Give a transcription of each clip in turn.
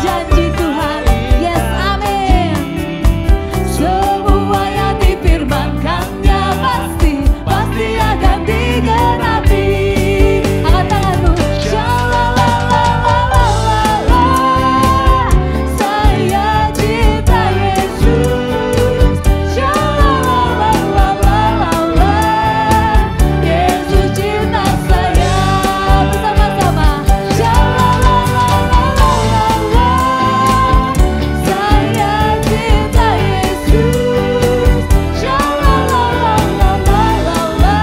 janji Tuhan. Yes, amin. Semua yang difirmankannya pasti akan digenapi. Angkat tanganmu. Shalalalalala, saya cinta Yesus. Shalalalalala, Yesus cinta saya. Bersama-sama. Shalalalalala, saya cinta Yesus. Shalalalalala,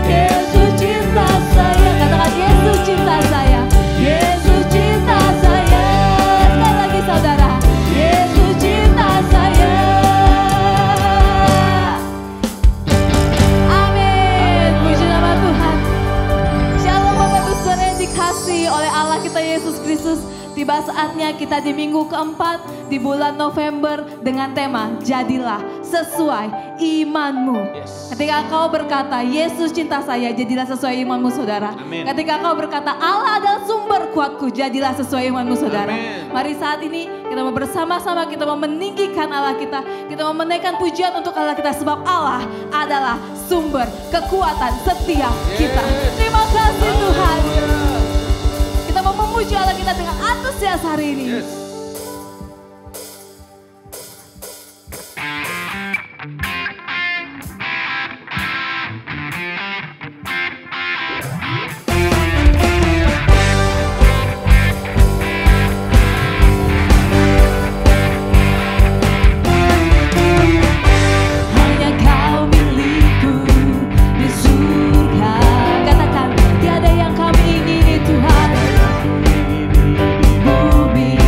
Yesus cinta saya. Katakan Yesus cinta saya. Yesus cinta saya. Sekali lagi saudara. Yesus cinta saya. Amin. Puji nama Tuhan. Shalom Bapak Ibu Saudara yang dikasihi oleh Allah kita Yesus Kristus. Tiba saatnya kita di minggu keempat di bulan November dengan tema Jadilah Sesuai Imanmu. Ketika kau berkata Yesus cinta saya, jadilah sesuai imanmu saudara. Amin. Ketika kau berkata Allah adalah sumber kuatku, jadilah sesuai imanmu saudara. Amin. Mari saat ini kita mau bersama-sama, kita mau meninggikan Allah kita. Kita mau menaikkan pujian untuk Allah kita, sebab Allah adalah sumber kekuatan setiap kita. Terima kasih Tuhan. Kita mau memuji Allah kita dengan antusias hari ini. Hanya kau milikku di surga. Katakan tiada yang kami ingini Tuhan. Bumi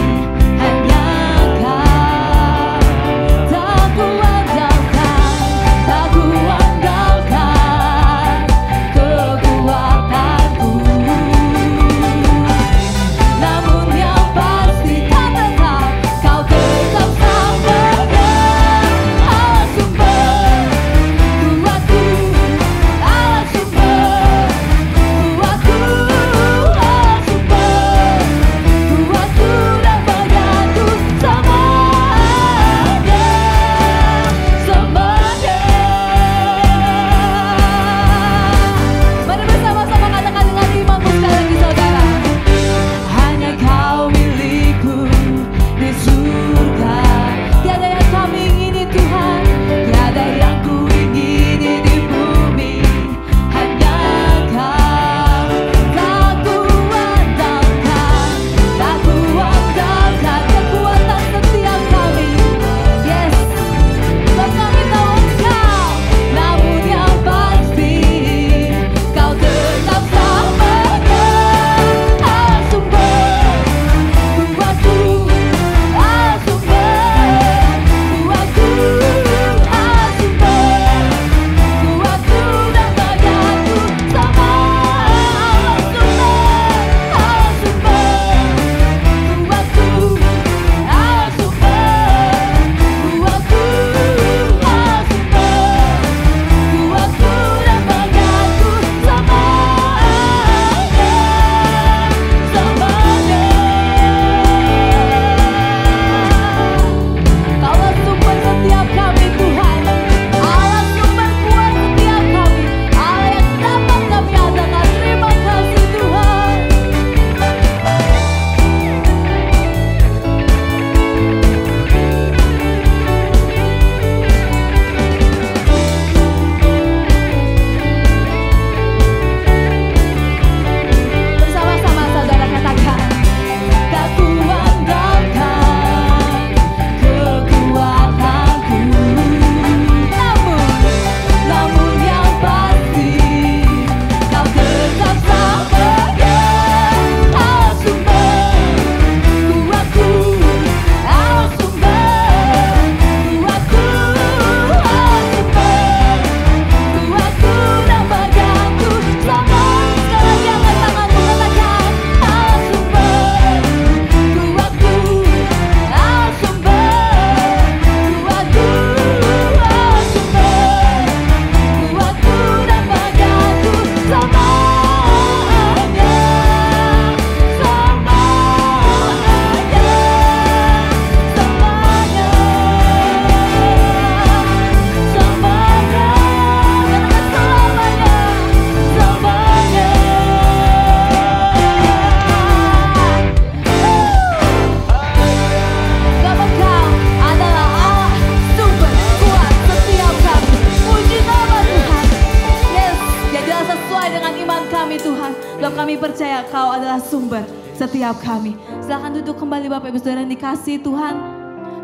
adalah sumber setiap kami. Silakan duduk kembali Bapak Ibu Saudara yang dikasihi Tuhan.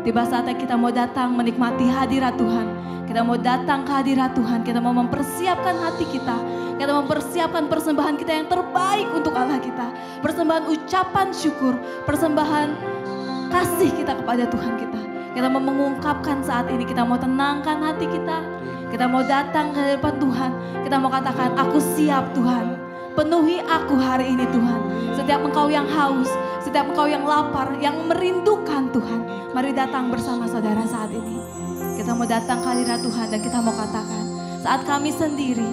Tiba saatnya kita mau datang menikmati hadirat Tuhan. Kita mau datang ke hadirat Tuhan. Kita mau mempersiapkan hati kita. Kita mempersiapkan persembahan kita yang terbaik untuk Allah kita. Persembahan ucapan syukur. Persembahan kasih kita kepada Tuhan kita. Kita mau mengungkapkan saat ini. Kita mau tenangkan hati kita. Kita mau datang ke hadapan Tuhan. Kita mau katakan, aku siap Tuhan. Penuhi aku hari ini Tuhan. Setiap engkau yang haus, setiap engkau yang lapar, yang merindukan Tuhan. Mari datang bersama saudara saat ini. Kita mau datang ke hadirat Tuhan dan kita mau katakan, saat kami sendiri,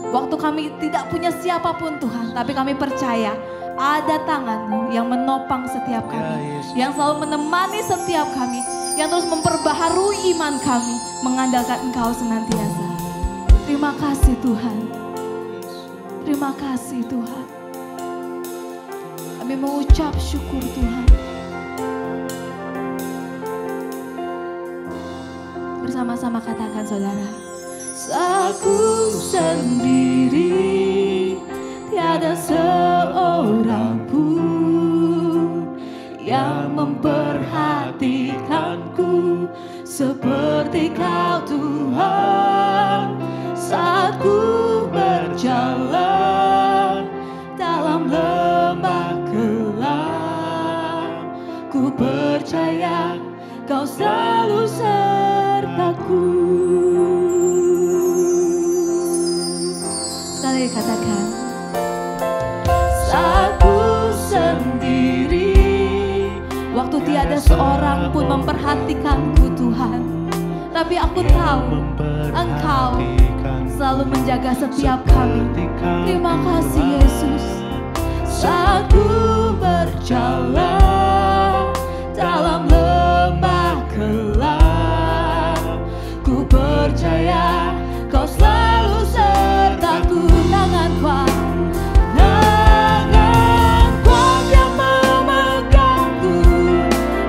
waktu kami tidak punya siapapun Tuhan, tapi kami percaya ada tangan-Mu yang menopang setiap kami, yang selalu menemani setiap kami, yang terus memperbaharui iman kami, mengandalkan Engkau senantiasa. Terima kasih Tuhan. Terima kasih Tuhan. Kami mengucap syukur Tuhan. Bersama-sama katakan saudara. Aku sendiri, tiada seorang pun yang memperhatikanku seperti Kau Tuhan. Saat ku berjalan dalam lembah kelam, ku percaya Kau selalu sertaku. Sekali katakan, saat ku sendiri, waktu tiada seorang pun memperhatikanku Tuhan, tapi aku tahu Engkau selalu menjaga setiap kami. Terima kasih Yesus. Saat ku berjalan dalam lembah kelam, ku percaya Kau selalu sertaku. Tangan kuat yang memegangku,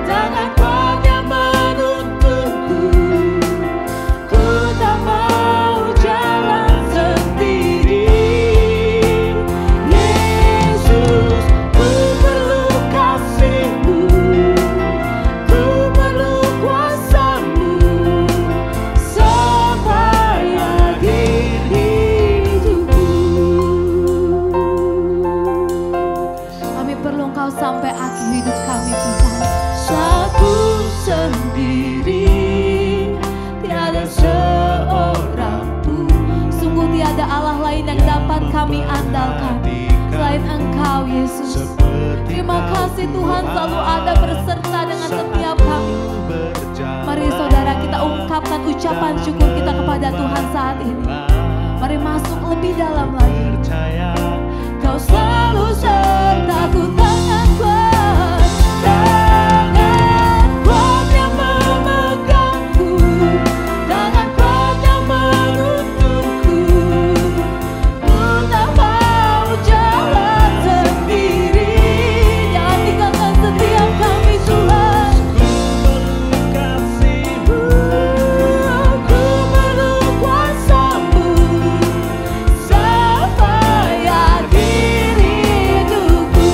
tangan kuat yang menuntunku. Ku tak mau jalan sendiri. Yesus, ku perlu kasih-Mu, ku perlu kuasa-Mu sampai akhir hidupku. Kami perlu Engkau sampai akhir hidup kami Tuhan. Aku sendiri, tiada seorang pun, sungguh tiada Allah lain yang dapat kami andalkan selain Engkau Yesus. Terima kasih Tuhan selalu ada berserta dengan setiap kami. Mari saudara kita ungkapkan ucapan syukur kita kepada Tuhan saat ini. Mari masuk lebih dalam lagi. Kau selalu sertaku. Tangan kuat yang memegangku, tangan kuat yang menuntunku. Ku tak mau jalan sendiri. Jangan tinggalkan setiap kami Tuhan. Ku perlu kuasa-Mu sampai akhir hidupku.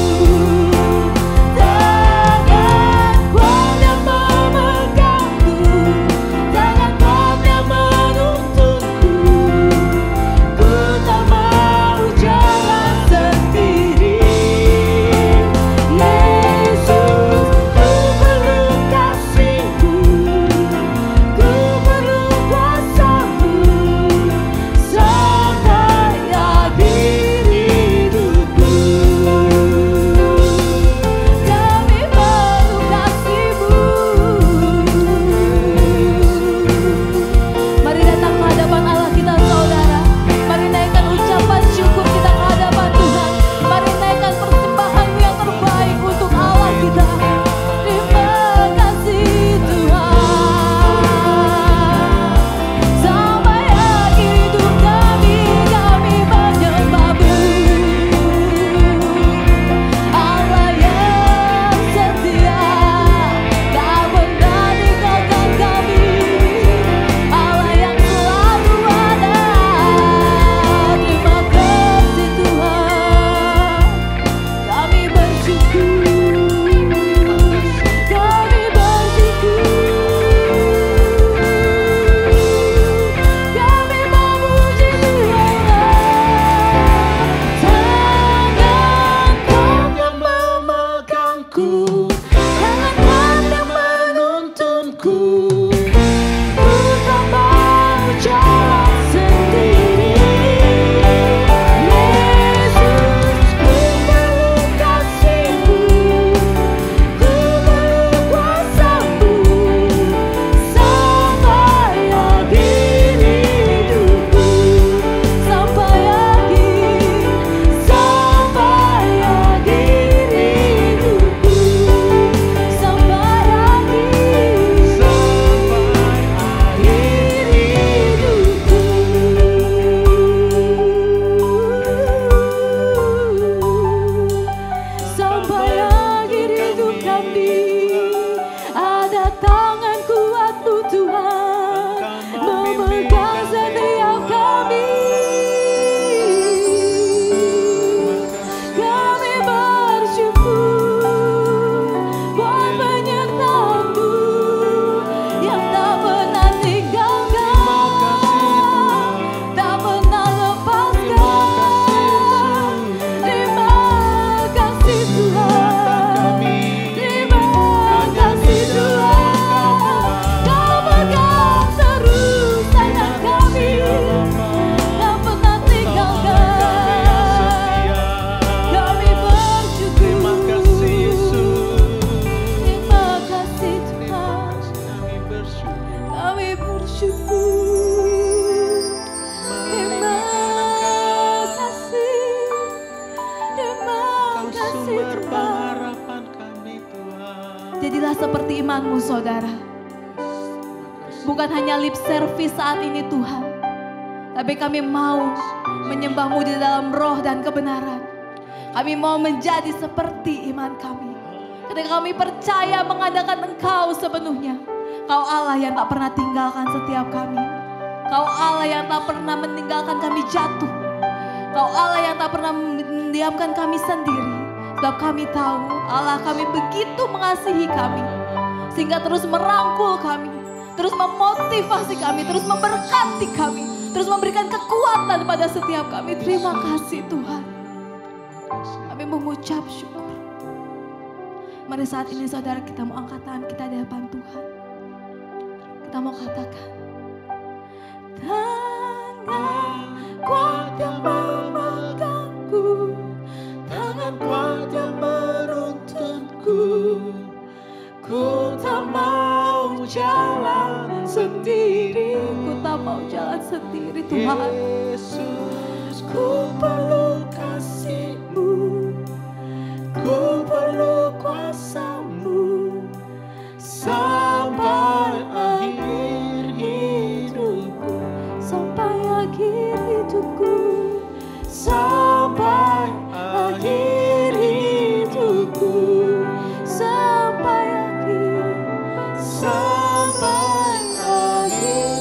kami. Ada tangan kuat-Mu Tuhan, memegang setiap kami. Kami bersyukur buat penyertaan-Mu yang tak pernah tinggalkan, tak pernah lepaskan. Terima kasih Tuhan, terima kasih Tuhan. Kau pegang terus tangan kami, tak pernah tinggalkan. Kami bersyukur. Terima kasih Tuhan, kami bersyukur. Terima kasih Tuhan. Jadilah seperti imanmu saudara. Bukan hanya lip service saat ini Tuhan, tapi kami mau menyembah-Mu di dalam roh dan kebenaran. Kami mau menjadi seperti iman kami. Ketika kami percaya mengadakan Engkau sepenuhnya. Kau Allah yang tak pernah tinggalkan setiap kami. Kau Allah yang tak pernah meninggalkan kami jatuh. Kau Allah yang tak pernah mendiamkan kami sendiri. Sebab kami tahu Allah kami begitu mengasihi kami, sehingga terus merangkul kami, terus memotivasi kami, terus memberkati kami, terus memberikan kekuatan pada setiap kami. Terima kasih Tuhan. Kami mengucap syukur. Mari saat ini saudara kita mau angkat tangan kita di hadapan Tuhan. Kita mau katakan, tangan kuat yang memegangku, tangan kuat yang menuntunku. Ku tak mau jalan sendiri, ku tak mau jalan sendiri Tuhan. Yesus, ku perlu kasih-Mu, ku perlu kuasa-Mu sampai akhir hidupku, sampai akhir hidupku, sampai akhir hidupku, sampai akhir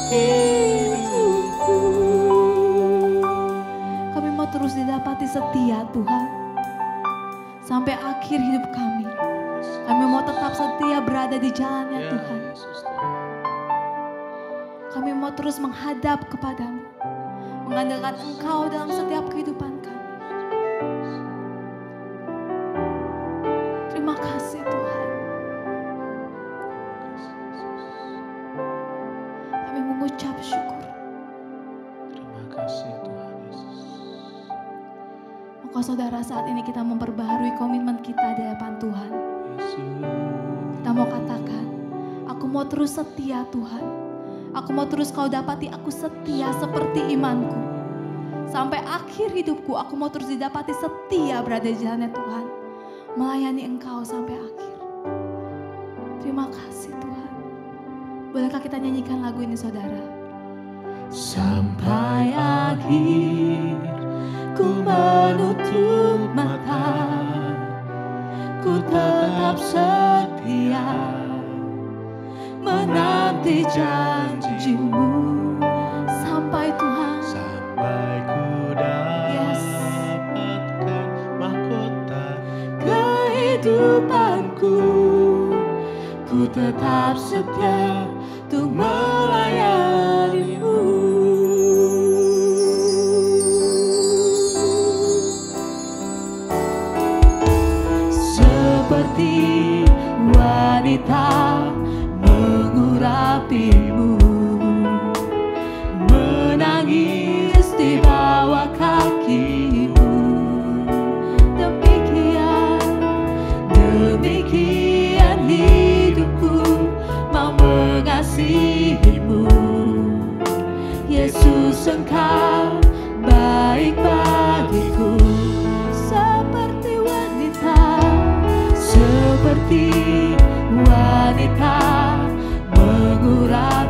hidupku. Kami mau terus didapati setia Tuhan sampai akhir hidup kami. Kami mau tetap setia berada di jalannya Tuhan. Kami mau terus menghadap kepadamu, mengandalkan Engkau dalam setiap kehidupan kami. Terima kasih Tuhan. Kami mengucap syukur. Terima kasih Tuhan Yesus. Maka saudara saat ini kita memperbaharui komitmen kita di hadapan Tuhan. Kita mau katakan, aku mau terus setia Tuhan. Aku mau terus Kau dapati aku setia seperti imanku. Sampai akhir hidupku aku mau terus didapati setia berada di jalannya Tuhan. Melayani Engkau sampai akhir. Terima kasih Tuhan. Bolehkah kita nyanyikan lagu ini saudara? Sampai akhir ku menutup mata, ku tetap setia menanti janji-Mu. Sampai Tuhan, sampai ku dapatkan mahkota kehidupanku, ku tetap setia untuk melayani-Mu. Seperti wanita mengurapi-Mu, menangis di bawah kaki-Mu. Demikian hidupku mau mengasihi-Mu. Yesus Engkau baik bagiku. Seperti wanita mengurapi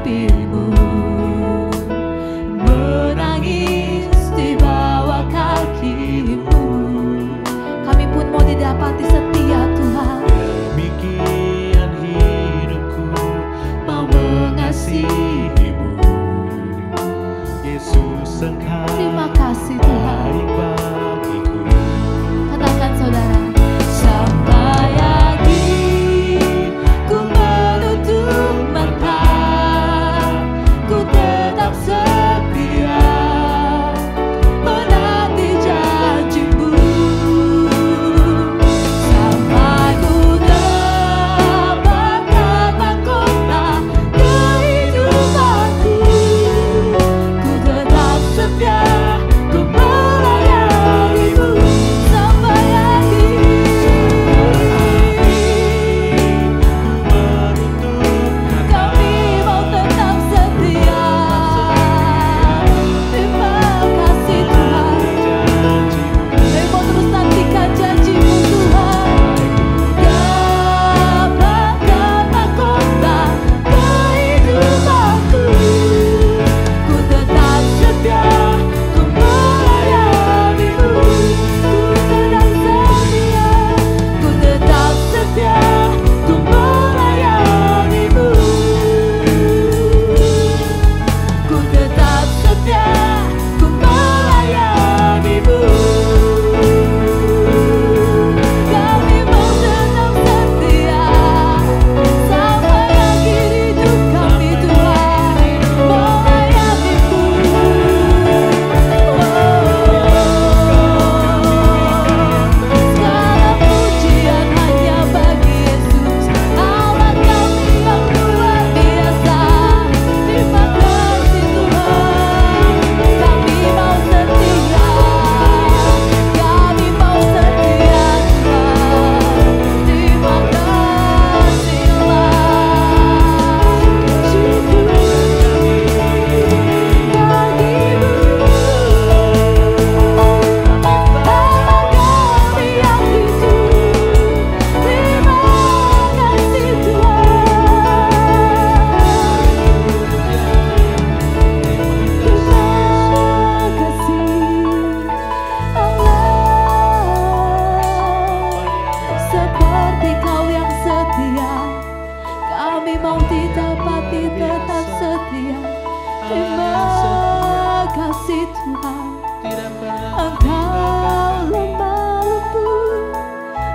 Terima kasih Tuhan, tidak pernah Engkau lemah lembut,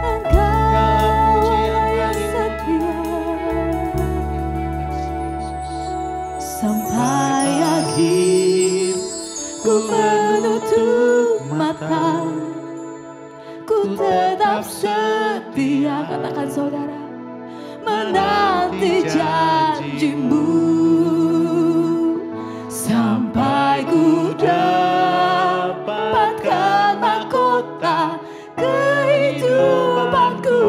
Engkau yang setia. Sampai akhir ku menutup mata, ku tetap setia. Katakan saudara, menanti janjimu sampai ku dapatkan mahkota kehidupanku.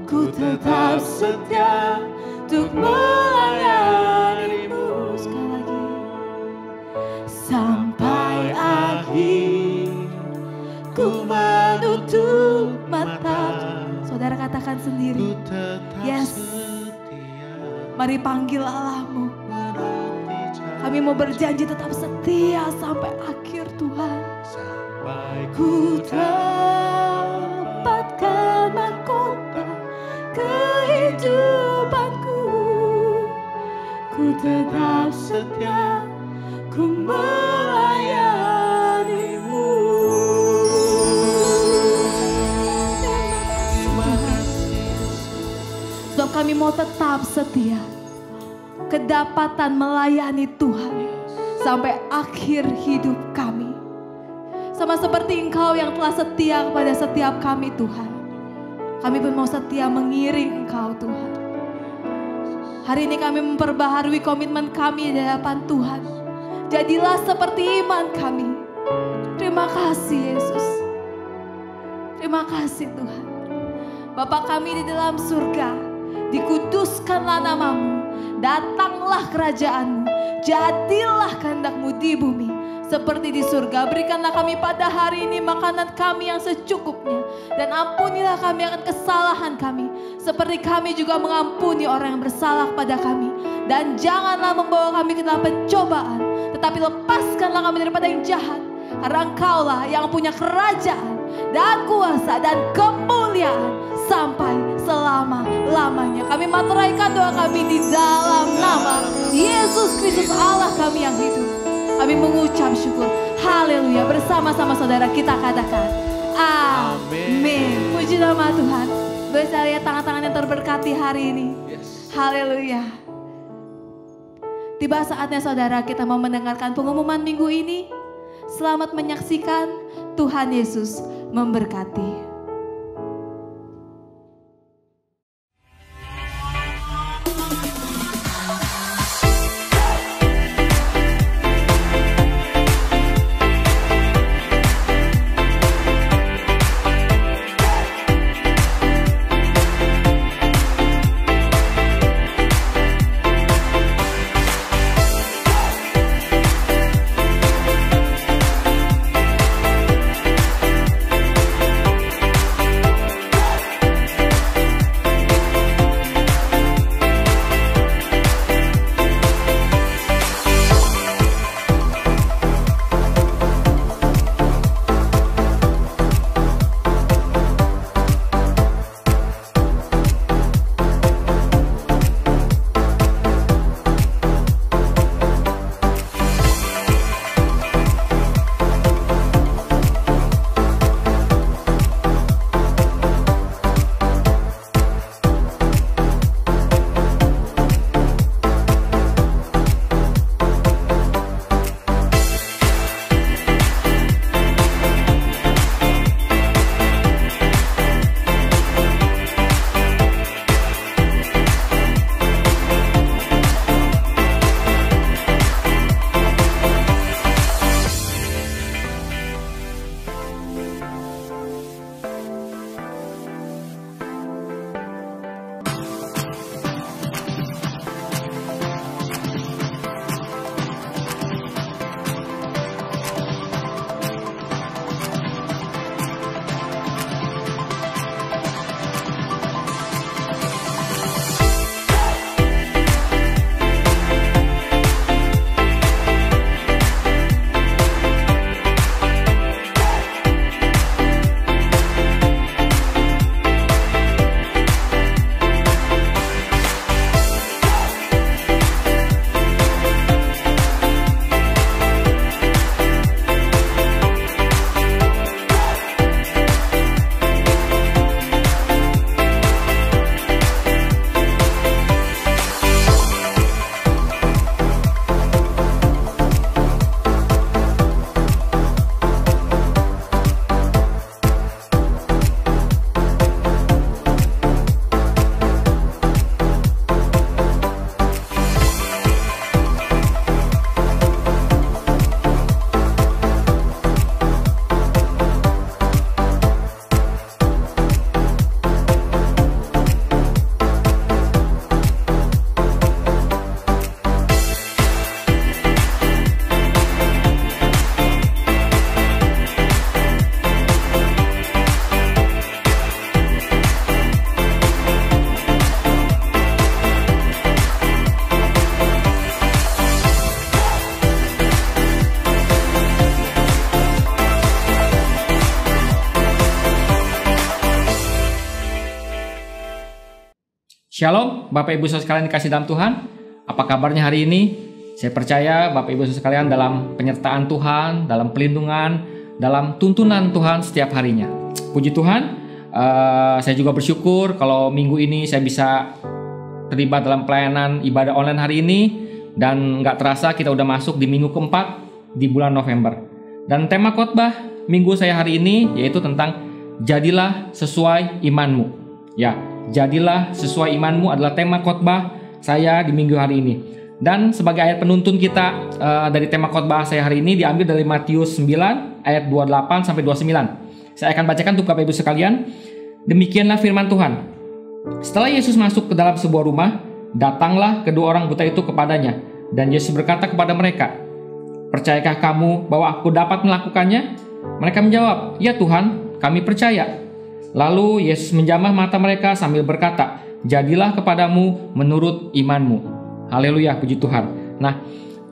Ku tetap setia untuk melayanimu. Sekali lagi, sampai akhir ku menutup mata. Saudara katakan sendiri, yes. Mari panggil Allahmu. Kami mau berjanji tetap setia sampai akhir Tuhan. Ku dapatkan mahkota kehidupanku. Ku tetap setia, ku melayanimu. Terima kasih sebab kami mau tetap setia, kedapatan melayani Tuhan sampai akhir hidup kami. Sama seperti Engkau yang telah setia kepada setiap kami Tuhan, kami pun mau setia mengiring Engkau Tuhan. Hari ini kami memperbaharui komitmen kami di hadapan Tuhan. Jadilah seperti iman kami. Terima kasih Yesus. Terima kasih Tuhan. Bapa kami di dalam surga, dikuduskanlah namamu. Datanglah kerajaanmu, jadilah kehendak-Mu di bumi seperti di surga. Berikanlah kami pada hari ini makanan kami yang secukupnya, dan ampunilah kami akan kesalahan kami seperti kami juga mengampuni orang yang bersalah kepada kami. Dan janganlah membawa kami ke dalam pencobaan, tetapi lepaskanlah kami daripada yang jahat, karena Engkaulah yang punya kerajaan dan kuasa dan kemuliaan sampai selama-lamanya. Kami maturaikan doa kami di dalam nama Yesus Kristus Allah kami yang hidup. Kami mengucap syukur. Haleluya. Bersama-sama saudara kita katakan amin. Puji nama Tuhan. Boleh saya lihat tangan-tangan yang terberkati hari ini. Haleluya. Tiba saatnya saudara kita mau mendengarkan pengumuman minggu ini. Selamat menyaksikan. Tuhan Yesus memberkati. Shalom, Bapak Ibu Saudara sekalian dikasih dalam Tuhan. Apa kabarnya hari ini? Saya percaya Bapak Ibu Saudara sekalian dalam penyertaan Tuhan, dalam pelindungan, dalam tuntunan Tuhan setiap harinya. Puji Tuhan, saya juga bersyukur kalau minggu ini saya bisa terlibat dalam pelayanan ibadah online hari ini. Dan gak terasa kita udah masuk di minggu keempat di bulan November. Dan tema khotbah minggu saya hari ini yaitu tentang jadilah sesuai imanmu. Ya, jadilah sesuai imanmu adalah tema khotbah saya di minggu hari ini. Dan sebagai ayat penuntun kita dari tema khotbah saya hari ini diambil dari Matius 9 ayat 28 sampai 29. Saya akan bacakan untuk Bapak Ibu sekalian. Demikianlah firman Tuhan. Setelah Yesus masuk ke dalam sebuah rumah, datanglah kedua orang buta itu kepadanya, dan Yesus berkata kepada mereka, "Percayakah kamu bahwa aku dapat melakukannya?" Mereka menjawab, "Ya Tuhan, kami percaya." Lalu Yesus menjamah mata mereka sambil berkata, "Jadilah kepadamu menurut imanmu." Haleluya, puji Tuhan. Nah,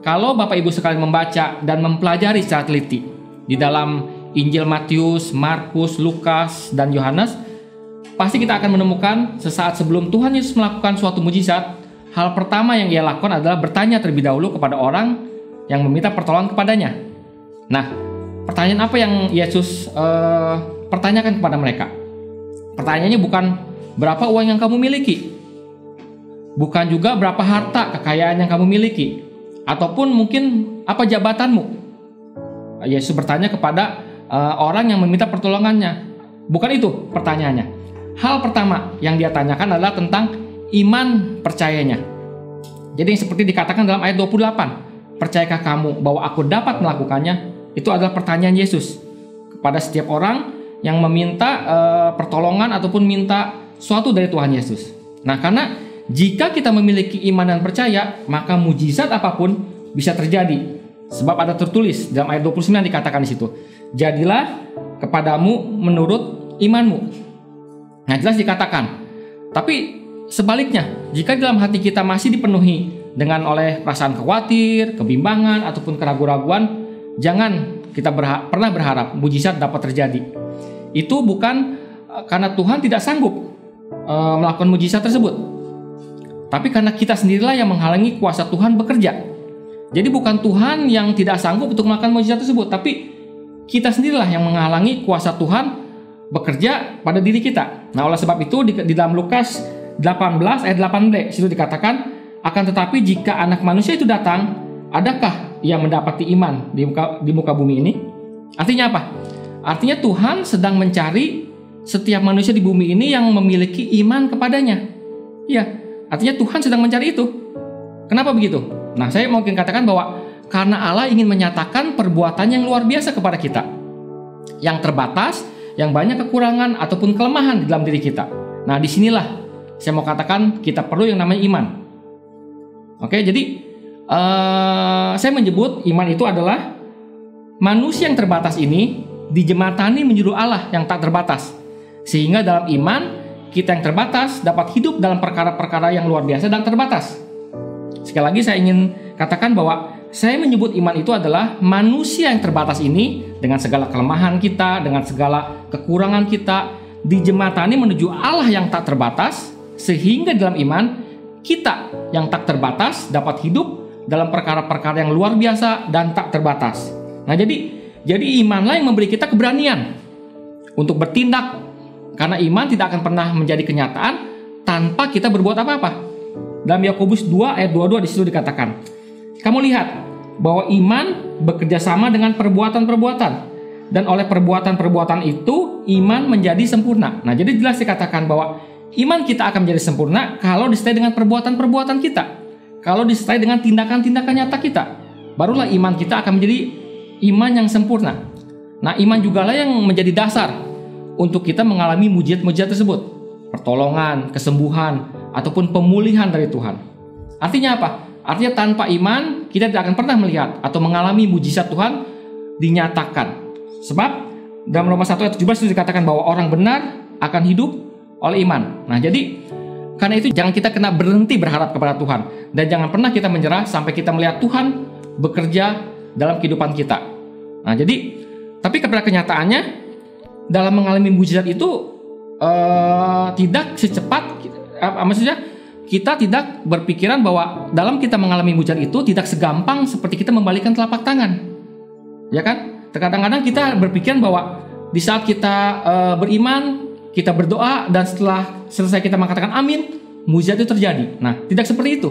kalau Bapak Ibu sekalian membaca dan mempelajari secara teliti di dalam Injil Matius, Markus, Lukas, dan Yohanes, pasti kita akan menemukan sesaat sebelum Tuhan Yesus melakukan suatu mujizat, hal pertama yang ia lakukan adalah bertanya terlebih dahulu kepada orang yang meminta pertolongan kepadanya. Nah, pertanyaan apa yang Yesus pertanyakan kepada mereka? Pertanyaannya bukan berapa uang yang kamu miliki, bukan juga berapa harta kekayaan yang kamu miliki, ataupun mungkin apa jabatanmu. Yesus bertanya kepada orang yang meminta pertolongannya. Bukan itu pertanyaannya. Hal pertama yang dia tanyakan adalah tentang iman percayanya. Jadi seperti dikatakan dalam ayat 28, "Percayakah kamu bahwa aku dapat melakukannya?" Itu adalah pertanyaan Yesus kepada setiap orang yang meminta pertolongan ataupun minta suatu dari Tuhan Yesus. Nah, karena jika kita memiliki iman dan percaya, maka mujizat apapun bisa terjadi. Sebab ada tertulis dalam ayat 29 dikatakan di situ, "Jadilah kepadamu menurut imanmu." Nah, jelas dikatakan. Tapi sebaliknya, jika dalam hati kita masih dipenuhi dengan oleh perasaan khawatir, kebimbangan, ataupun keraguan-raguan, jangan kita pernah berharap mujizat dapat terjadi. Itu bukan karena Tuhan tidak sanggup melakukan mujizat tersebut, tapi karena kita sendirilah yang menghalangi kuasa Tuhan bekerja. Jadi bukan Tuhan yang tidak sanggup untuk melakukan mujizat tersebut, tapi kita sendirilah yang menghalangi kuasa Tuhan bekerja pada diri kita. Nah, oleh sebab itu di dalam Lukas 18 ayat 8b situ dikatakan, "Akan tetapi jika anak manusia itu datang, adakah ia mendapati iman di muka bumi ini?" Artinya apa? Artinya Tuhan sedang mencari setiap manusia di bumi ini yang memiliki iman kepadanya. Ya, artinya Tuhan sedang mencari itu. Kenapa begitu? Nah, saya mungkin katakan bahwa karena Allah ingin menyatakan perbuatan yang luar biasa kepada kita, yang terbatas, yang banyak kekurangan ataupun kelemahan di dalam diri kita. Nah, disinilah saya mau katakan kita perlu yang namanya iman. Oke, jadi saya menyebut iman itu adalah manusia yang terbatas ini dijematani menjadi Allah yang tak terbatas. Sehingga dalam iman, kita yang terbatas dapat hidup dalam perkara-perkara yang luar biasa dan terbatas. Sekali lagi saya ingin katakan bahwa saya menyebut iman itu adalah manusia yang terbatas ini dengan segala kelemahan kita, dengan segala kekurangan kita, dijematani menuju Allah yang tak terbatas, sehingga dalam iman kita yang tak terbatas dapat hidup dalam perkara-perkara yang luar biasa dan tak terbatas. Nah, jadi imanlah yang memberi kita keberanian untuk bertindak, karena iman tidak akan pernah menjadi kenyataan tanpa kita berbuat apa-apa. Dalam Yakobus 2 ayat 22 di situ dikatakan, "Kamu lihat bahwa iman bekerja sama dengan perbuatan-perbuatan, dan oleh perbuatan-perbuatan itu iman menjadi sempurna." Nah, jadi jelas dikatakan bahwa iman kita akan menjadi sempurna kalau disertai dengan perbuatan-perbuatan kita, kalau disertai dengan tindakan-tindakan nyata kita, barulah iman kita akan menjadi iman yang sempurna. Nah, iman jugalah yang menjadi dasar untuk kita mengalami mujizat-mujizat tersebut, pertolongan, kesembuhan, ataupun pemulihan dari Tuhan. Artinya apa? Artinya tanpa iman kita tidak akan pernah melihat atau mengalami mujizat Tuhan dinyatakan. Sebab dalam Roma 1 ayat 17 itu dikatakan bahwa orang benar akan hidup oleh iman. Nah, jadi karena itu jangan kita kena berhenti berharap kepada Tuhan, dan jangan pernah kita menyerah sampai kita melihat Tuhan bekerja dalam kehidupan kita. Nah, jadi tapi kepada kenyataannya dalam mengalami mujizat itu tidak secepat maksudnya kita tidak berpikiran bahwa dalam kita mengalami mujizat itu tidak segampang seperti kita membalikkan telapak tangan. Ya kan? Terkadang-kadang kita berpikiran bahwa di saat kita beriman, kita berdoa, dan setelah selesai kita mengatakan amin, mujizat itu terjadi. Nah, tidak seperti itu.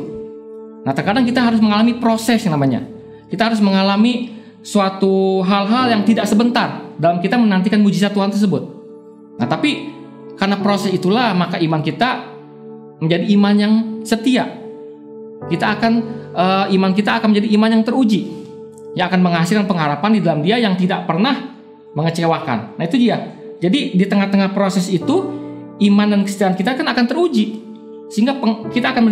Nah, terkadang kita harus mengalami proses yang namanya. Kita harus mengalami suatu hal-hal yang tidak sebentar dalam kita menantikan mujizat Tuhan tersebut. Nah, tapi karena proses itulah maka iman kita menjadi iman yang setia. Iman kita akan menjadi iman yang teruji, yang akan menghasilkan pengharapan di dalam Dia yang tidak pernah mengecewakan. Nah, itu dia. Jadi di tengah-tengah proses itu, iman dan kesetiaan kita kan akan teruji, sehingga kita akan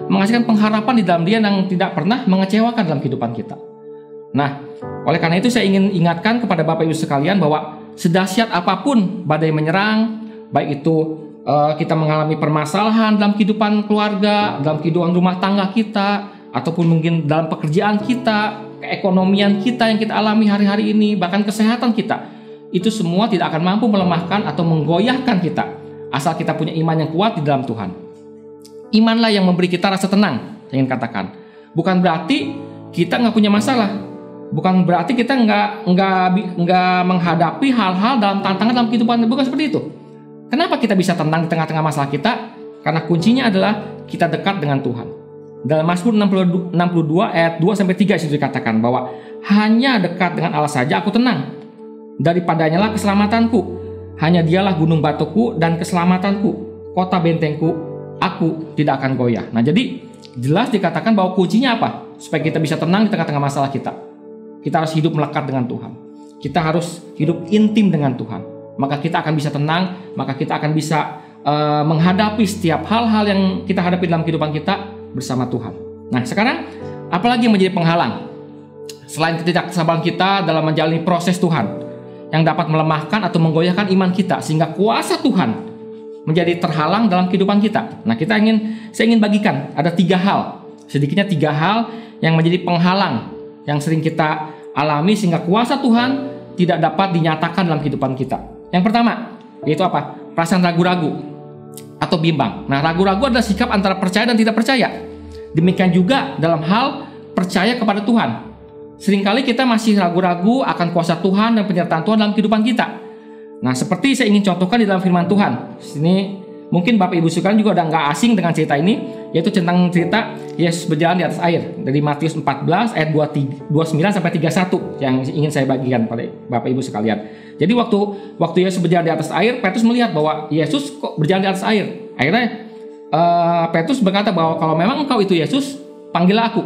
menghasilkan pengharapan di dalam Dia yang tidak pernah mengecewakan dalam kehidupan kita. Nah, oleh karena itu saya ingin ingatkan kepada Bapak Ibu sekalian bahwa sedahsyat apapun badai menyerang, baik itu kita mengalami permasalahan dalam kehidupan keluarga, dalam kehidupan rumah tangga kita, ataupun mungkin dalam pekerjaan kita, keekonomian kita yang kita alami hari-hari ini, bahkan kesehatan kita, itu semua tidak akan mampu melemahkan atau menggoyahkan kita, asal kita punya iman yang kuat di dalam Tuhan. Imanlah yang memberi kita rasa tenang, saya ingin katakan. Bukan berarti kita nggak punya masalah, bukan berarti kita nggak menghadapi hal-hal dalam tantangan dalam kehidupan, bukan seperti itu. Kenapa kita bisa tenang di tengah-tengah masalah kita? Karena kuncinya adalah kita dekat dengan Tuhan. Dalam Mazmur 62 ayat 2-3 itu dikatakan bahwa hanya dekat dengan Allah saja aku tenang. Daripadanya lah keselamatanku. Hanya Dialah gunung batuku dan keselamatanku, kota bentengku, aku tidak akan goyah. Nah, jadi jelas dikatakan bahwa kuncinya apa? Supaya kita bisa tenang di tengah-tengah masalah kita. Kita harus hidup melekat dengan Tuhan. Kita harus hidup intim dengan Tuhan. Maka kita akan bisa tenang, maka kita akan bisa menghadapi setiap hal-hal yang kita hadapi dalam kehidupan kita bersama Tuhan. Nah, sekarang apalagi yang menjadi penghalang selain ketidaksabaran kita dalam menjalani proses Tuhan yang dapat melemahkan atau menggoyahkan iman kita sehingga kuasa Tuhan menjadi terhalang dalam kehidupan kita. Nah, saya ingin bagikan ada 3 hal, sedikitnya 3 hal yang menjadi penghalang yang sering kita alami sehingga kuasa Tuhan tidak dapat dinyatakan dalam kehidupan kita. Yang pertama, yaitu apa? Perasaan ragu-ragu atau bimbang. Nah, ragu-ragu adalah sikap antara percaya dan tidak percaya. Demikian juga dalam hal percaya kepada Tuhan. Seringkali kita masih ragu-ragu akan kuasa Tuhan dan penyertaan Tuhan dalam kehidupan kita. Nah, seperti saya ingin contohkan di dalam firman Tuhan. Sini mungkin Bapak Ibu sekalian juga udah nggak asing dengan cerita ini, yaitu tentang cerita Yesus berjalan di atas air dari Matius 14 ayat 29-31 yang ingin saya bagikan pada Bapak Ibu sekalian. Jadi waktu Yesus berjalan di atas air, Petrus melihat bahwa Yesus kok berjalan di atas air. Akhirnya Petrus berkata bahwa kalau memang engkau itu Yesus, panggillah aku.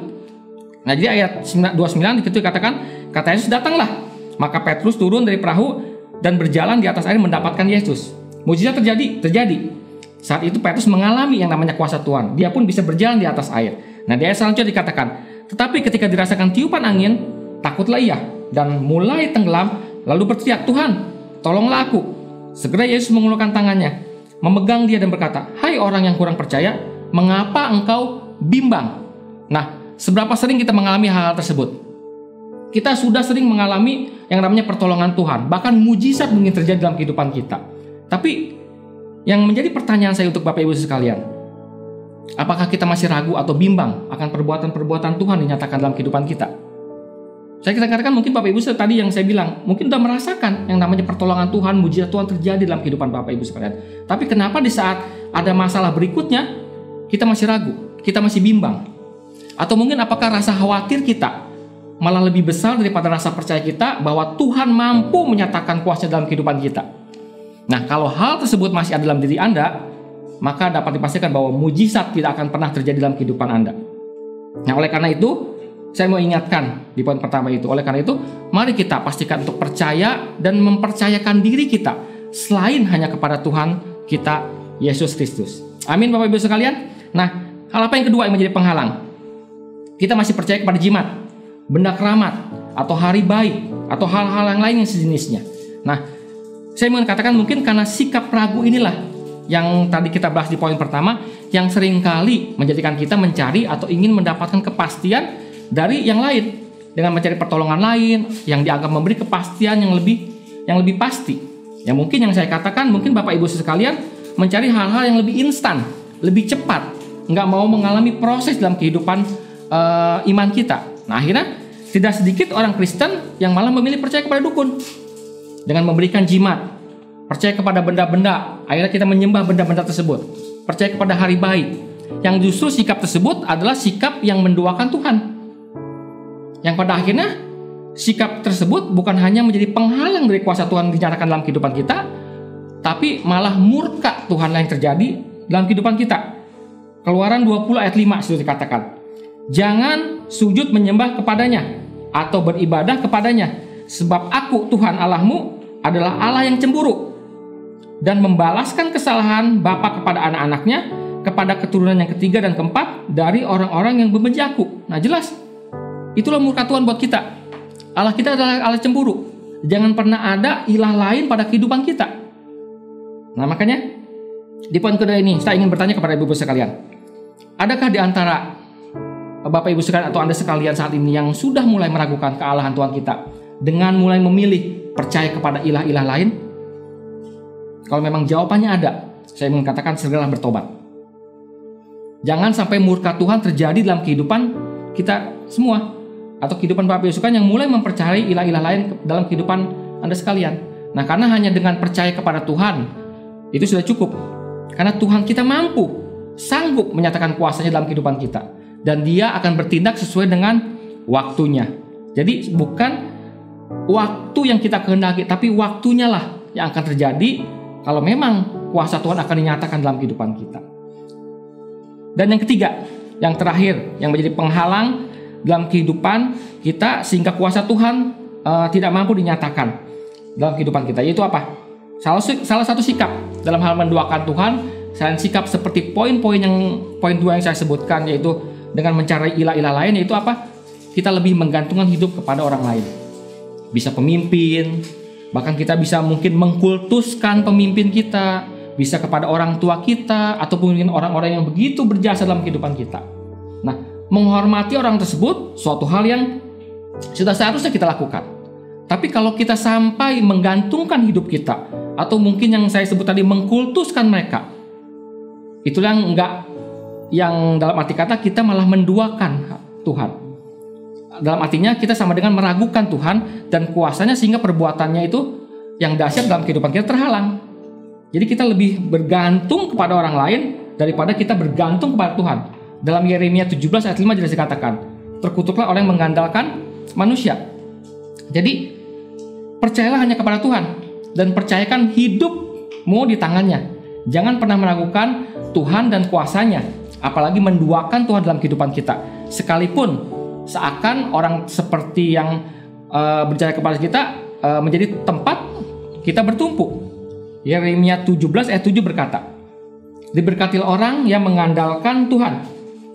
Nah, jadi ayat 29 itu dikatakan, kata Yesus, datanglah. Maka Petrus turun dari perahu dan berjalan di atas air mendapatkan Yesus. Mujizat terjadi. Saat itu Petrus mengalami yang namanya kuasa Tuhan. Dia pun bisa berjalan di atas air. Nah, di ayat selanjutnya dikatakan, tetapi ketika dirasakan tiupan angin, takutlah ia dan mulai tenggelam, lalu berteriak, Tuhan, tolonglah aku. Segera Yesus mengulurkan tangannya, memegang dia dan berkata, hai orang yang kurang percaya, mengapa engkau bimbang? Nah, seberapa sering kita mengalami hal-hal tersebut? Kita sudah sering mengalami yang namanya pertolongan Tuhan. Bahkan mujizat mungkin terjadi dalam kehidupan kita. Tapi yang menjadi pertanyaan saya untuk Bapak Ibu sekalian, apakah kita masih ragu atau bimbang akan perbuatan-perbuatan Tuhan dinyatakan dalam kehidupan kita? Saya katakan mungkin Bapak Ibu tadi yang saya bilang, mungkin sudah merasakan yang namanya pertolongan Tuhan, mujizat Tuhan terjadi dalam kehidupan Bapak Ibu sekalian. Tapi kenapa di saat ada masalah berikutnya, kita masih ragu, kita masih bimbang? Atau mungkin apakah rasa khawatir kita malah lebih besar daripada rasa percaya kita bahwa Tuhan mampu menyatakan kuasa dalam kehidupan kita? Nah, kalau hal tersebut masih ada dalam diri Anda, maka dapat dipastikan bahwa mujizat tidak akan pernah terjadi dalam kehidupan Anda. Nah, oleh karena itu, saya mau ingatkan di poin pertama itu. Oleh karena itu, mari kita pastikan untuk percaya dan mempercayakan diri kita selain hanya kepada Tuhan kita, Yesus Kristus. Amin, Bapak Ibu sekalian. Nah, hal apa yang kedua yang menjadi penghalang? Kita masih percaya kepada jimat, benda keramat, atau hari baik, atau hal-hal yang lain yang sejenisnya. Nah, saya mau katakan mungkin karena sikap ragu inilah yang tadi kita bahas di poin pertama, yang seringkali menjadikan kita mencari atau ingin mendapatkan kepastian dari yang lain, dengan mencari pertolongan lain yang dianggap memberi kepastian yang lebih pasti. Yang mungkin yang saya katakan, mungkin Bapak Ibu sekalian mencari hal-hal yang lebih instan, lebih cepat, nggak mau mengalami proses dalam kehidupan iman kita. Nah, akhirnya tidak sedikit orang Kristen yang malah memilih percaya kepada dukun dengan memberikan jimat, percaya kepada benda-benda. Akhirnya kita menyembah benda-benda tersebut, percaya kepada hari baik, yang justru sikap tersebut adalah sikap yang menduakan Tuhan, yang pada akhirnya sikap tersebut bukan hanya menjadi penghalang dari kuasa Tuhan dinyatakan dalam kehidupan kita, tapi malah murka Tuhan yang terjadi dalam kehidupan kita. Keluaran 20 ayat 5 sudah dikatakan, jangan sujud menyembah kepadanya atau beribadah kepadanya, sebab aku Tuhan Allahmu adalah Allah yang cemburu dan membalaskan kesalahan bapa kepada anak-anaknya, kepada keturunan yang ketiga dan keempat dari orang-orang yang membenci aku. Nah, jelas itulah murka Tuhan buat kita. Allah kita adalah Allah cemburu. Jangan pernah ada ilah lain pada kehidupan kita. Nah, makanya di poin kedua ini saya ingin bertanya kepada ibu-ibu sekalian, adakah di antara Bapak Ibu sekalian atau Anda sekalian saat ini yang sudah mulai meragukan kealahan Tuhan kita dengan mulai memilih percaya kepada ilah-ilah lain? Kalau memang jawabannya ada, saya ingin katakan segeralah bertobat. Jangan sampai murka Tuhan terjadi dalam kehidupan kita semua atau kehidupan Bapak Ibu sekalian yang mulai mempercayai ilah-ilah lain dalam kehidupan Anda sekalian. Nah, karena hanya dengan percaya kepada Tuhan itu sudah cukup. Karena Tuhan kita mampu, sanggup menyatakan kuasanya dalam kehidupan kita. Dan dia akan bertindak sesuai dengan waktunya. Jadi bukan waktu yang kita kehendaki, tapi waktunya lah yang akan terjadi kalau memang kuasa Tuhan akan dinyatakan dalam kehidupan kita. Dan yang ketiga, yang terakhir, yang menjadi penghalang dalam kehidupan kita sehingga kuasa Tuhan tidak mampu dinyatakan dalam kehidupan kita, yaitu apa? Salah satu sikap dalam hal menduakan Tuhan, selain sikap seperti poin 2 yang saya sebutkan, yaitu dengan mencari ilah-ilah lain, yaitu apa? Kita lebih menggantungkan hidup kepada orang lain. Bisa pemimpin, bahkan kita bisa mungkin mengkultuskan pemimpin kita, bisa kepada orang tua kita, ataupun mungkin orang-orang yang begitu berjasa dalam kehidupan kita. Nah, menghormati orang tersebut suatu hal yang sudah seharusnya kita lakukan. Tapi kalau kita sampai menggantungkan hidup kita, atau mungkin yang saya sebut tadi mengkultuskan mereka, itulah yang dalam arti kata kita malah menduakan Tuhan. Dalam artinya kita sama dengan meragukan Tuhan dan kuasanya, sehingga perbuatannya itu yang dahsyat dalam kehidupan kita terhalang. Jadi kita lebih bergantung kepada orang lain daripada kita bergantung kepada Tuhan. Dalam Yeremia 17 ayat 5 jelas dikatakan, terkutuklah orang yang mengandalkan manusia. Jadi percayalah hanya kepada Tuhan dan percayakan hidupmu di tangannya. Jangan pernah meragukan Tuhan dan kuasanya, apalagi menduakan Tuhan dalam kehidupan kita. Sekalipun seakan orang seperti yang percaya kepada kita menjadi tempat kita bertumpu. Yeremia 17 ayat 7 berkata, diberkatilah orang yang mengandalkan Tuhan,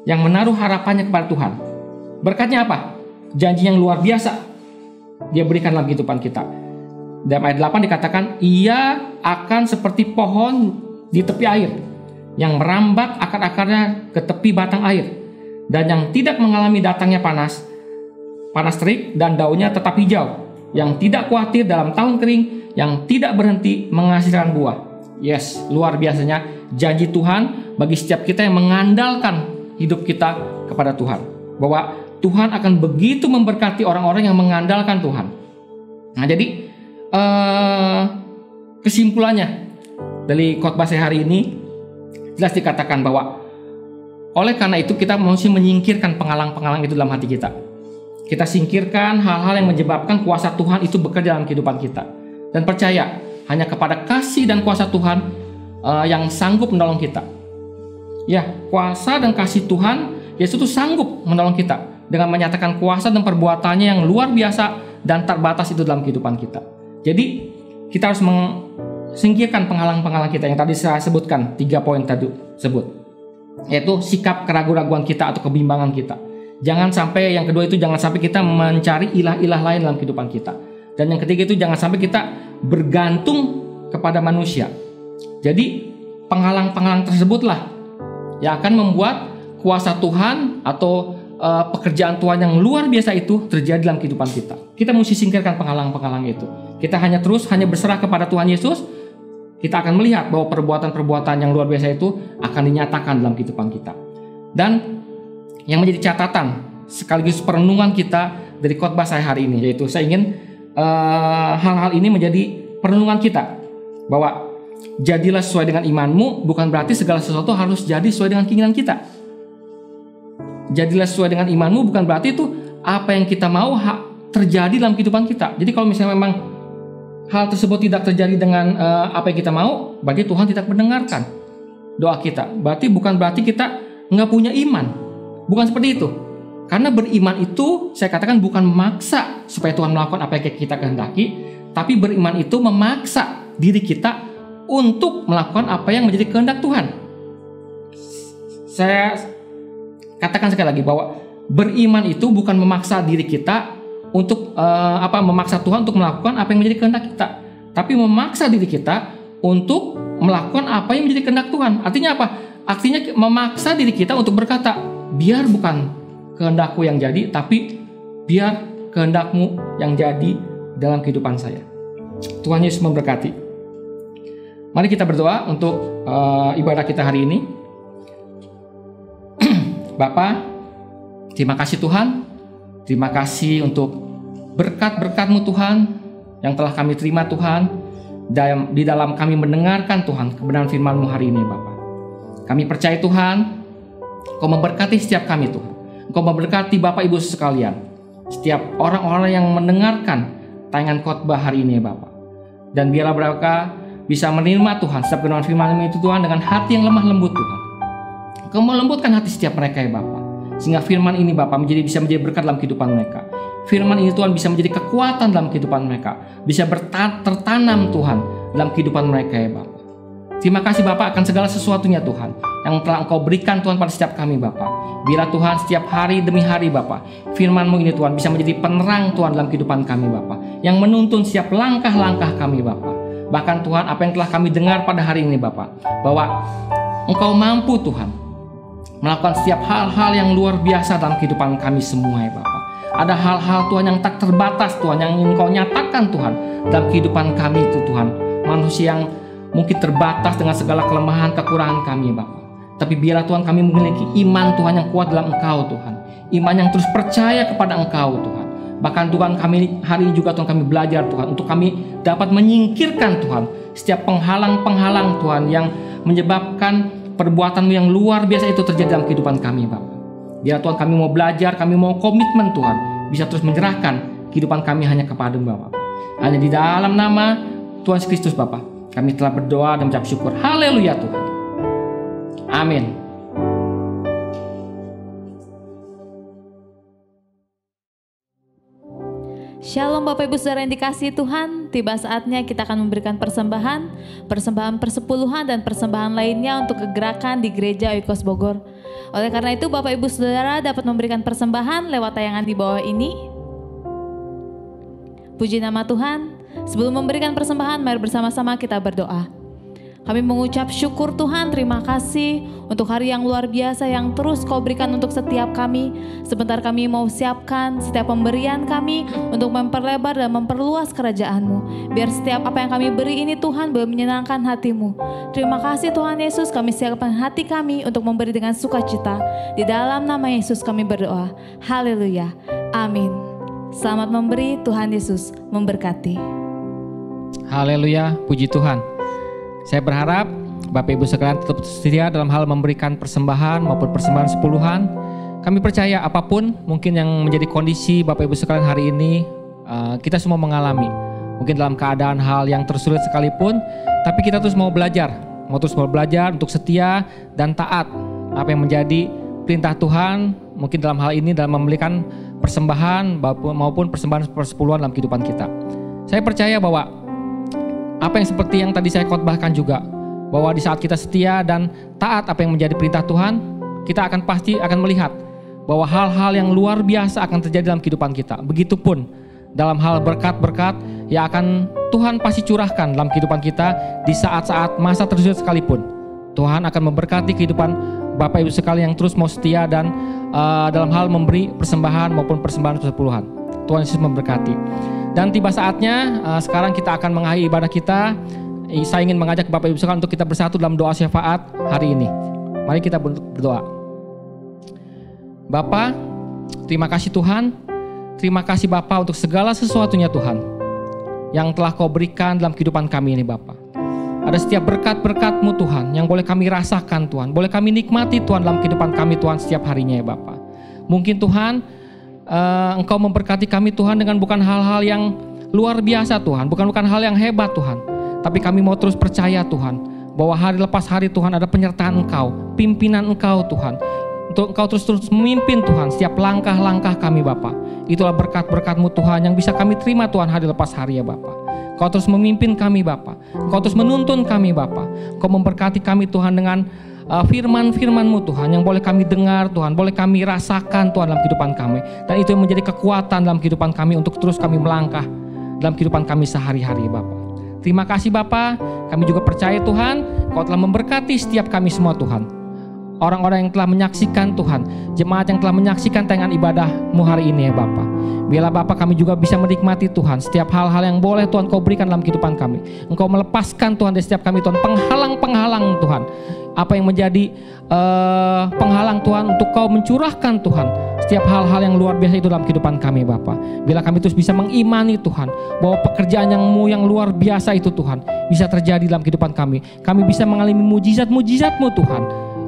yang menaruh harapannya kepada Tuhan. Berkatnya apa? Janji yang luar biasa dia berikan dalam kehidupan kita. Dalam ayat 8 dikatakan, ia akan seperti pohon di tepi air, yang merambat akar-akarnya ke tepi batang air, dan yang tidak mengalami datangnya panas terik, dan daunnya tetap hijau, yang tidak khawatir dalam tahun kering, yang tidak berhenti menghasilkan buah. Yes, luar biasanya janji Tuhan bagi setiap kita yang mengandalkan hidup kita kepada Tuhan, bahwa Tuhan akan begitu memberkati orang-orang yang mengandalkan Tuhan. Nah, jadi kesimpulannya dari khotbah saya hari ini jelas dikatakan bahwa oleh karena itu kita mesti menyingkirkan penghalang-penghalang itu dalam hati kita. Kita singkirkan hal-hal yang menyebabkan kuasa Tuhan itu bekerja dalam kehidupan kita, dan percaya hanya kepada kasih dan kuasa Tuhan yang sanggup menolong kita. Ya, kuasa dan kasih Tuhan Yesus itu sanggup menolong kita dengan menyatakan kuasa dan perbuatannya yang luar biasa dan terbatas itu dalam kehidupan kita. Jadi kita harus singkirkan penghalang-penghalang kita yang tadi saya sebutkan, 3 poin tadi sebut, yaitu sikap keraguan-raguan kita atau kebimbangan kita. Jangan sampai, yang kedua itu jangan sampai kita mencari ilah-ilah lain dalam kehidupan kita. Dan yang ketiga itu jangan sampai kita bergantung kepada manusia. Jadi penghalang-penghalang tersebutlah yang akan membuat kuasa Tuhan atau pekerjaan Tuhan yang luar biasa itu terjadi dalam kehidupan kita. Kita mesti singkirkan penghalang-penghalang itu. Kita hanya berserah kepada Tuhan Yesus, kita akan melihat bahwa perbuatan-perbuatan yang luar biasa itu akan dinyatakan dalam kehidupan kita. Dan yang menjadi catatan sekaligus perenungan kita dari khotbah saya hari ini, yaitu saya ingin hal-hal ini menjadi perenungan kita, bahwa jadilah sesuai dengan imanmu bukan berarti segala sesuatu harus jadi sesuai dengan keinginan kita. Jadilah sesuai dengan imanmu bukan berarti itu apa yang kita mau terjadi dalam kehidupan kita. Jadi kalau misalnya memang hal tersebut tidak terjadi dengan apa yang kita mau, berarti Tuhan tidak mendengarkan doa kita. Bukan berarti kita nggak punya iman. Bukan seperti itu. Karena beriman itu saya katakan bukan memaksa supaya Tuhan melakukan apa yang kita kehendaki, tapi beriman itu memaksa diri kita untuk melakukan apa yang menjadi kehendak Tuhan. Saya katakan sekali lagi bahwa beriman itu bukan memaksa diri kita untuk memaksa Tuhan untuk melakukan apa yang menjadi kehendak kita, tapi memaksa diri kita untuk melakukan apa yang menjadi kehendak Tuhan. Artinya apa? Artinya memaksa diri kita untuk berkata, biar bukan kehendakku yang jadi, tapi biar kehendakmu yang jadi dalam kehidupan saya. Tuhan Yesus memberkati. Mari kita berdoa untuk ibadah kita hari ini. Bapa, terima kasih Tuhan. Terima kasih untuk berkat-berkat-Mu Tuhan yang telah kami terima Tuhan, di dalam kami mendengarkan Tuhan kebenaran firman-Mu hari ini Bapa. Kami percaya Tuhan, Engkau memberkati setiap kami Tuhan. Engkau memberkati Bapak Ibu sekalian, setiap orang-orang yang mendengarkan tayangan khotbah hari ini Bapak. Dan biarlah mereka bisa menerima Tuhan setiap kebenaran firman-Mu itu Tuhan dengan hati yang lemah lembut Tuhan. Engkau melembutkan hati setiap mereka ya Bapak, sehingga firman ini Bapak bisa menjadi berkat dalam kehidupan mereka. Firman ini Tuhan bisa menjadi kekuatan dalam kehidupan mereka, bisa tertanam Tuhan dalam kehidupan mereka ya Bapak. Terima kasih Bapak akan segala sesuatunya Tuhan yang telah Engkau berikan Tuhan pada setiap kami Bapak. Biarlah Tuhan setiap hari demi hari Bapak, firman-Mu ini Tuhan bisa menjadi penerang Tuhan dalam kehidupan kami Bapak, yang menuntun setiap langkah-langkah kami Bapak. Bahkan Tuhan apa yang telah kami dengar pada hari ini Bapak, bahwa Engkau mampu Tuhan melakukan setiap hal-hal yang luar biasa dalam kehidupan kami semua ya Bapak. Ada hal-hal Tuhan yang tak terbatas Tuhan yang ingin Engkau nyatakan Tuhan dalam kehidupan kami itu Tuhan. Manusia yang mungkin terbatas dengan segala kelemahan kekurangan kami Bapak. Tapi biarlah Tuhan kami memiliki iman Tuhan yang kuat dalam Engkau Tuhan. Iman yang terus percaya kepada Engkau Tuhan. Bahkan Tuhan kami hari ini juga Tuhan kami belajar Tuhan untuk kami dapat menyingkirkan Tuhan setiap penghalang-penghalang Tuhan yang menyebabkan perbuatan-Mu yang luar biasa itu terjadi dalam kehidupan kami Bapak. Biar Tuhan kami mau belajar, kami mau komitmen Tuhan bisa terus menyerahkan kehidupan kami hanya kepada-Mu Bapak. Hanya di dalam nama Tuhan Yesus Kristus Bapak, kami telah berdoa dan mengucap syukur. Haleluya Tuhan. Amin. Shalom Bapak Ibu Saudara yang dikasihi Tuhan, tiba saatnya kita akan memberikan persembahan persepuluhan dan persembahan lainnya untuk kegerakan di Gereja Oikos Bogor. Oleh karena itu Bapak Ibu Saudara dapat memberikan persembahan lewat tayangan di bawah ini. Puji nama Tuhan. Sebelum memberikan persembahan, mari bersama-sama kita berdoa. Kami mengucap syukur Tuhan, terima kasih untuk hari yang luar biasa yang terus Kau berikan untuk setiap kami. Sebentar kami mau siapkan setiap pemberian kami untuk memperlebar dan memperluas kerajaan-Mu. Biar setiap apa yang kami beri ini Tuhan boleh menyenangkan hati-Mu. Terima kasih Tuhan Yesus, kami siapkan hati kami untuk memberi dengan sukacita. Di dalam nama Yesus kami berdoa. Haleluya. Amin. Selamat memberi, Tuhan Yesus memberkati. Haleluya, puji Tuhan. Saya berharap Bapak Ibu sekalian tetap setia dalam hal memberikan persembahan maupun persembahan sepuluhan. Kami percaya apapun mungkin yang menjadi kondisi Bapak Ibu sekalian hari ini, kita semua mengalami. Mungkin dalam keadaan hal yang tersulit sekalipun, tapi kita terus mau belajar untuk setia dan taat apa yang menjadi perintah Tuhan. Mungkin dalam hal ini dalam memberikan persembahan maupun persembahan persepuluhan dalam kehidupan kita. Saya percaya bahwa apa yang seperti yang tadi saya khotbahkan juga, bahwa di saat kita setia dan taat apa yang menjadi perintah Tuhan, kita pasti akan melihat bahwa hal-hal yang luar biasa akan terjadi dalam kehidupan kita. Begitupun dalam hal berkat-berkat yang akan Tuhan pasti curahkan dalam kehidupan kita di saat-saat masa tersulit sekalipun. Tuhan akan memberkati kehidupan Bapak Ibu sekalian yang terus mau setia dan dalam hal memberi persembahan maupun persembahan persepuluhan. Tuhan Yesus memberkati. Dan tiba saatnya sekarang kita akan mengakhiri ibadah kita. Saya ingin mengajak Bapak Ibu sekalian untuk kita bersatu dalam doa syafaat hari ini. Mari kita berdoa. Bapa, terima kasih Tuhan. Terima kasih Bapa untuk segala sesuatunya Tuhan yang telah Kau berikan dalam kehidupan kami ini Bapa. Ada setiap berkat-berkat-Mu Tuhan yang boleh kami rasakan Tuhan, boleh kami nikmati Tuhan dalam kehidupan kami Tuhan setiap harinya ya Bapa. Mungkin Tuhan Engkau memberkati kami Tuhan dengan bukan hal-hal yang luar biasa Tuhan, bukan hal yang hebat Tuhan, tapi kami mau terus percaya Tuhan bahwa hari lepas hari Tuhan ada penyertaan Engkau, pimpinan Engkau Tuhan, untuk Engkau terus memimpin Tuhan setiap langkah-langkah kami Bapa. Itulah berkat-berkat-Mu Tuhan yang bisa kami terima Tuhan hari lepas hari ya Bapa. Kau terus memimpin kami Bapa, Kau terus menuntun kami Bapa, Kau memberkati kami Tuhan dengan firman-firman-Mu Tuhan yang boleh kami dengar Tuhan, boleh kami rasakan Tuhan dalam kehidupan kami. Dan itu yang menjadi kekuatan dalam kehidupan kami untuk terus kami melangkah dalam kehidupan kami sehari-hari Bapa. Terima kasih Bapa, kami juga percaya Tuhan Kau telah memberkati setiap kami semua Tuhan. Orang-orang yang telah menyaksikan Tuhan, jemaat yang telah menyaksikan tayangan ibadah-Mu hari ini ya Bapa. Biarlah Bapa kami juga bisa menikmati Tuhan setiap hal-hal yang boleh Tuhan Kau berikan dalam kehidupan kami. Engkau melepaskan Tuhan dari setiap kami Tuhan, penghalang-penghalang Tuhan. Apa yang menjadi penghalang Tuhan untuk Kau mencurahkan Tuhan setiap hal-hal yang luar biasa itu dalam kehidupan kami Bapa. Bila kami terus bisa mengimani Tuhan bahwa pekerjaan yang-Mu yang luar biasa itu Tuhan bisa terjadi dalam kehidupan kami. Kami bisa mengalami mujizat-mujizat-Mu Tuhan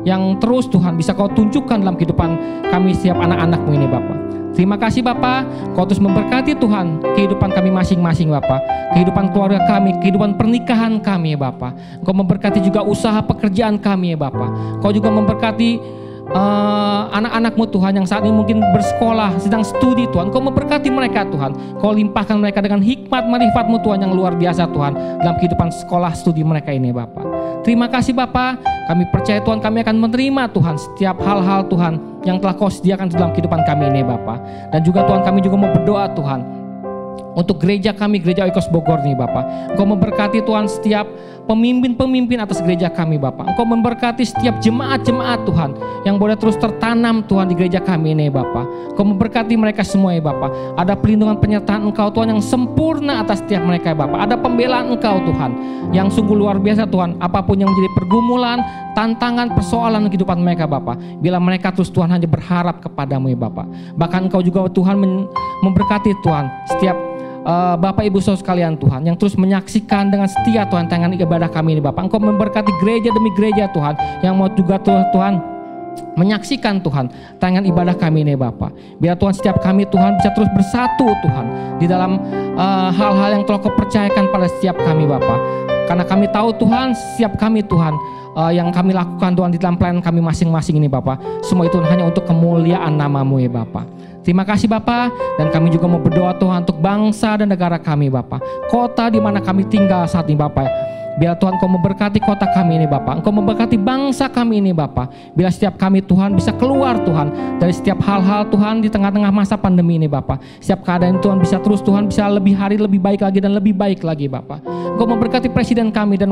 yang terus Tuhan bisa Kau tunjukkan dalam kehidupan kami setiap anak-anak-Mu ini Bapa. Terima kasih Bapa, Kau terus memberkati Tuhan kehidupan kami masing-masing Bapa, kehidupan keluarga kami, kehidupan pernikahan kami ya Bapa. Kau memberkati juga usaha pekerjaan kami ya Bapa. Kau juga memberkati anak-anak-Mu Tuhan yang saat ini mungkin bersekolah, sedang studi Tuhan. Kau memberkati mereka Tuhan, Kau limpahkan mereka dengan hikmat marifat-Mu Tuhan yang luar biasa Tuhan dalam kehidupan sekolah studi mereka ini Bapa. Terima kasih Bapa, kami percaya Tuhan kami akan menerima Tuhan setiap hal-hal Tuhan yang telah Kau sediakan dalam kehidupan kami ini Bapa. Dan juga Tuhan kami juga mau berdoa Tuhan untuk gereja kami, gereja Oikos Bogor nih Bapa. Engkau memberkati Tuhan setiap pemimpin-pemimpin atas gereja kami Bapa. Engkau memberkati setiap jemaat-jemaat Tuhan yang boleh terus tertanam Tuhan di gereja kami ini Bapa. Engkau memberkati mereka semua ya Bapa. Ada pelindungan penyertaan Engkau Tuhan yang sempurna atas setiap mereka ya Bapa. Ada pembelaan Engkau Tuhan yang sungguh luar biasa Tuhan. Apapun yang menjadi pergumulan, tantangan, persoalan kehidupan mereka Bapa, bila mereka terus Tuhan hanya berharap kepadamu ya Bapa. Bahkan Engkau juga Tuhan memberkati Tuhan setiap Bapak Ibu Saudara sekalian Tuhan yang terus menyaksikan dengan setia Tuhan tayangan ibadah kami ini Bapak. Engkau memberkati gereja demi gereja Tuhan yang mau juga Tuhan menyaksikan Tuhan tayangan ibadah kami ini Bapak. Biar Tuhan setiap kami Tuhan bisa terus bersatu Tuhan di dalam hal-hal yang telah Kau percayakan pada setiap kami Bapak. Karena kami tahu Tuhan setiap kami Tuhan yang kami lakukan Tuhan di dalam pelayanan kami masing-masing ini Bapak, semua itu hanya untuk kemuliaan nama-Mu ya Bapak. Terima kasih Bapa, dan kami juga mau berdoa Tuhan untuk bangsa dan negara kami Bapa, kota di mana kami tinggal saat ini Bapa. Biar Tuhan Kau memberkati kota kami ini Bapa, Engkau memberkati bangsa kami ini Bapa. Bila setiap kami Tuhan bisa keluar Tuhan dari setiap hal-hal Tuhan di tengah-tengah masa pandemi ini Bapa. Setiap keadaan Tuhan bisa terus Tuhan bisa lebih hari lebih baik lagi dan lebih baik lagi Bapa. Engkau memberkati presiden kami dan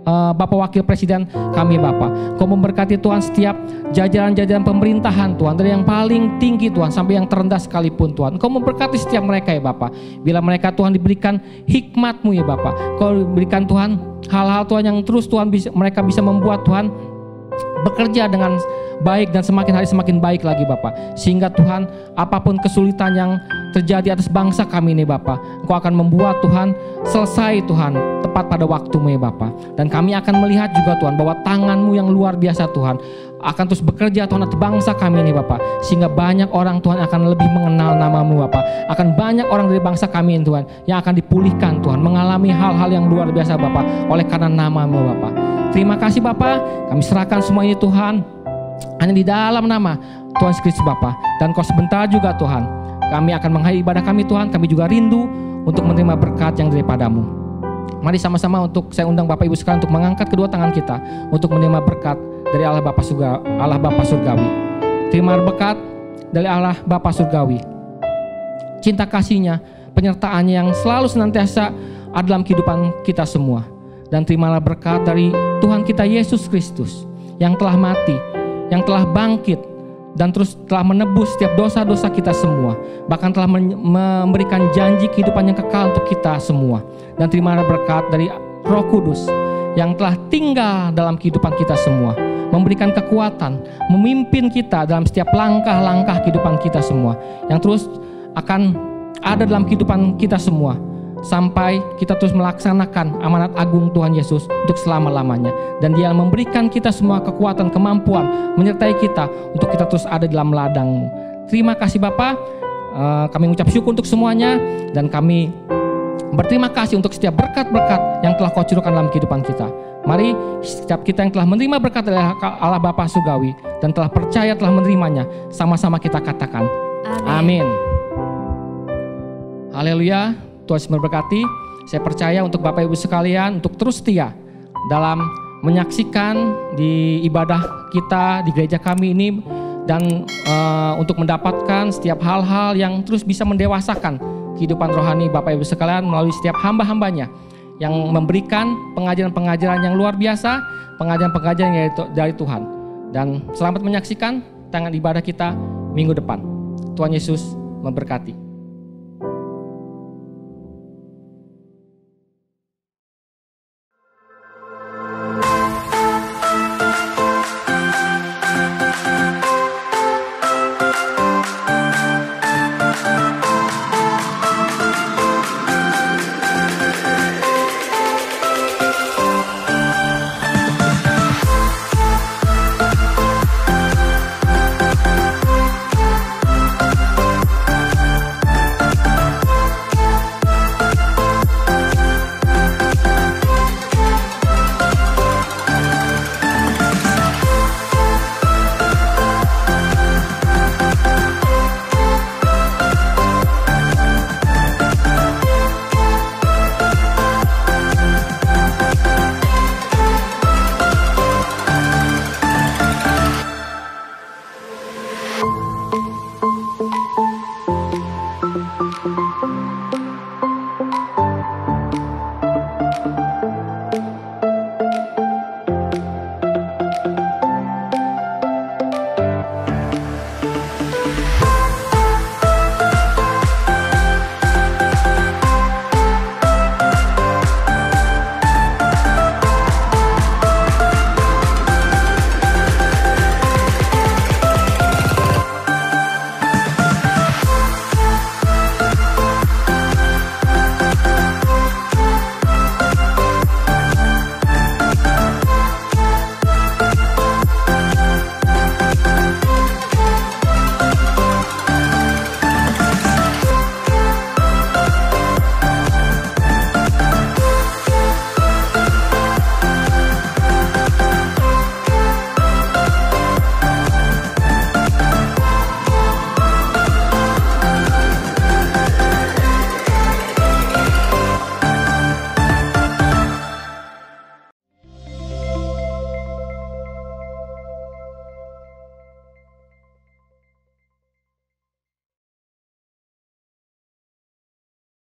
Bapak Wakil Presiden kami Bapak. Kau memberkati Tuhan setiap jajaran-jajaran pemerintahan Tuhan, dari yang paling tinggi Tuhan sampai yang terendah sekalipun Tuhan. Kau memberkati setiap mereka ya Bapak. Bila mereka Tuhan diberikan hikmat-Mu ya Bapak, Kau berikan Tuhan hal-hal Tuhan yang terus Tuhan mereka bisa membuat Tuhan bekerja dengan baik dan semakin hari semakin baik lagi Bapak. Sehingga Tuhan apapun kesulitan yang terjadi atas bangsa kami ini Bapak, Engkau akan membuat Tuhan selesai Tuhan tepat pada waktu-Mu ya Bapak. Dan kami akan melihat juga Tuhan bahwa tangan-Mu yang luar biasa Tuhan akan terus bekerja Tuhan atas bangsa kami ini Bapak. Sehingga banyak orang Tuhan akan lebih mengenal nama-Mu Bapak. Akan banyak orang dari bangsa kami ini Tuhan yang akan dipulihkan Tuhan, mengalami hal-hal yang luar biasa Bapak oleh karena nama-Mu Bapak. Terima kasih Bapak, kami serahkan semua ini Tuhan hanya di dalam nama Tuhan Yesus Kristus Bapa. Dan Kau sebentar juga Tuhan kami akan mengakhiri ibadah kami Tuhan. Kami juga rindu untuk menerima berkat yang daripada-Mu. Mari sama-sama untuk saya undang Bapak Ibu sekalian untuk mengangkat kedua tangan kita untuk menerima berkat dari Allah Bapa Surgawi. Terima berkat dari Allah Bapa Surgawi, cinta kasih-Nya, penyertaan-Nya yang selalu senantiasa ada dalam kehidupan kita semua. Dan terimalah berkat dari Tuhan kita Yesus Kristus yang telah mati, yang telah bangkit, dan terus telah menebus setiap dosa-dosa kita semua. Bahkan telah memberikan janji kehidupan yang kekal untuk kita semua. Dan terimalah berkat dari Roh Kudus yang telah tinggal dalam kehidupan kita semua, memberikan kekuatan, memimpin kita dalam setiap langkah-langkah kehidupan kita semua, yang terus akan ada dalam kehidupan kita semua sampai kita terus melaksanakan amanat agung Tuhan Yesus untuk selama-lamanya. Dan Dia memberikan kita semua kekuatan, kemampuan, menyertai kita untuk kita terus ada dalam ladang-Mu. Terima kasih Bapa. Kami mengucap syukur untuk semuanya, dan kami berterima kasih untuk setiap berkat-berkat yang telah Kau curahkan dalam kehidupan kita. Mari setiap kita yang telah menerima berkat dari Allah Bapa Surgawi dan telah percaya telah menerimanya, sama-sama kita katakan amin. Haleluya. Tuhan Yesus memberkati. Saya percaya untuk Bapak Ibu sekalian untuk terus setia dalam menyaksikan di ibadah kita di gereja kami ini, dan untuk mendapatkan setiap hal-hal yang terus bisa mendewasakan kehidupan rohani Bapak Ibu sekalian melalui setiap hamba-hambanya yang memberikan pengajaran-pengajaran yang luar biasa, pengajaran-pengajaran dari Tuhan. Dan selamat menyaksikan tangan ibadah kita minggu depan. Tuhan Yesus memberkati.